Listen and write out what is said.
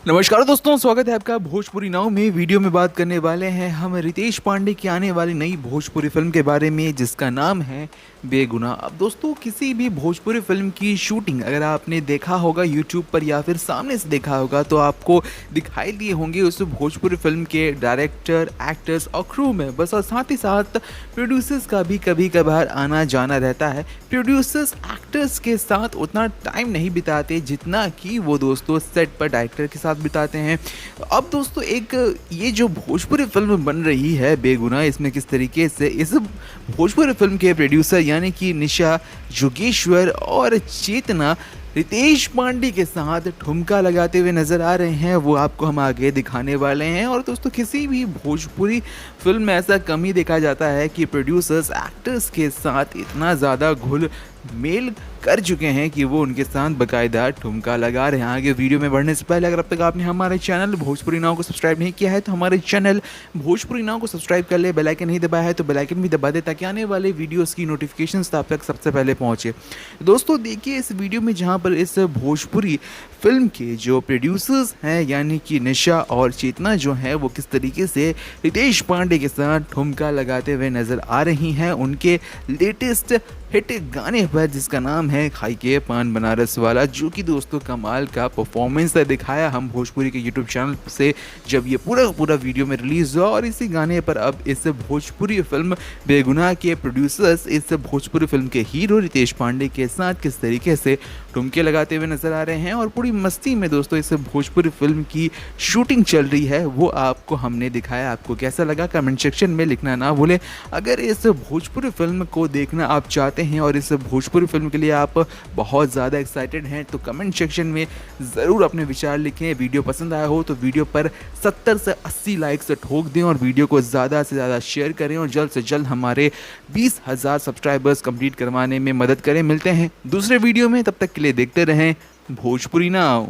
नमस्कार दोस्तों, स्वागत है आपका भोजपुरी नाव में। वीडियो में बात करने वाले हैं हम रितेश पांडे की आने वाली नई भोजपुरी फिल्म के बारे में, जिसका नाम है बेगुनाह। अब दोस्तों, किसी भी भोजपुरी फिल्म की शूटिंग अगर आपने देखा होगा यूट्यूब पर या फिर सामने से देखा होगा तो आपको दिखाई दिए होंगे उस भोजपुरी फिल्म के डायरेक्टर, एक्टर्स और क्रू में बस, और साथ ही साथ प्रोड्यूसर्स का भी कभी कभार आना जाना रहता है। प्रोड्यूसर्स एक्टर्स के साथ उतना टाइम नहीं बिताते जितना कि वो दोस्तों सेट पर डायरेक्टर के साथ बिताते हैं। अब दोस्तों, एक ये जो भोजपुरी फिल्म बन रही है बेगुनाह, इसमें किस तरीके से इस भोजपुरी फिल्म के प्रोड्यूसर यानी कि निशा, योगेश्वर और चेतना रितेश पांडे के साथ ठुमका लगाते हुए नजर आ रहे हैं, वो आपको हम आगे दिखाने वाले हैं। और दोस्तों, किसी भी भोजपुरी फिल्म में ऐसा कम ही देखा जाता है कि प्रोड्यूसर्स एक्टर्स के साथ इतना ज़्यादा घुल मेल कर चुके हैं कि वो उनके साथ बाकायदा ठुमका लगा रहे हैं। आगे वीडियो में बढ़ने से पहले अगर अब तक आपने हमारे चैनल भोजपुरी नाव को सब्सक्राइब नहीं किया है तो हमारे चैनल भोजपुरी नाव को सब्सक्राइब कर ले। बेल आइकन नहीं दबाया है तो बेल आइकन भी दबा दे, ताकि आने वाले वीडियोस की नोटिफिकेशंस आप तक सबसे पहले पहुंचे। दोस्तों देखिए, इस वीडियो में जहां पर इस भोजपुरी फिल्म के जो प्रोड्यूसर्स हैं यानी कि निशा और चेतना जो है, वो किस तरीके से रितेश पांडे के साथ ठुमका लगाते हुए नजर आ रही हैं उनके लेटेस्ट हिट गाने पर, जिसका नाम है खाई के पान बनारस वाला, जो कि दोस्तों कमाल का परफॉर्मेंस दिखाया हम भोजपुरी के यूट्यूब चैनल से जब ये पूरा वीडियो में रिलीज हुआ। और इसी गाने पर अब इस भोजपुरी फिल्म बेगुनाह के प्रोड्यूसर्स इस भोजपुरी फिल्म के हीरो रितेश पांडे के साथ किस तरीके से ठुमके लगाते हुए नजर आ रहे हैं और पूरी मस्ती में दोस्तों इस भोजपुरी फिल्म की शूटिंग चल रही है, वो आपको हमने दिखाया। आपको कैसा लगा कमेंट सेक्शन में लिखना ना भूलें। अगर इस भोजपुरी फिल्म को देखना आप चाहते हैं और इस भोजपुरी फिल्म के लिए आप बहुत ज़्यादा एक्साइटेड हैं तो कमेंट सेक्शन में ज़रूर अपने विचार लिखें। वीडियो पसंद आया हो तो वीडियो पर 70 से 80 लाइक्स ठोक दें और वीडियो को ज़्यादा से ज़्यादा शेयर करें और जल्द से जल्द हमारे 20,000 सब्सक्राइबर्स कंप्लीट करवाने में मदद करें। मिलते हैं दूसरे वीडियो में, तब तक के लिए देखते रहें भोजपुरी नाव।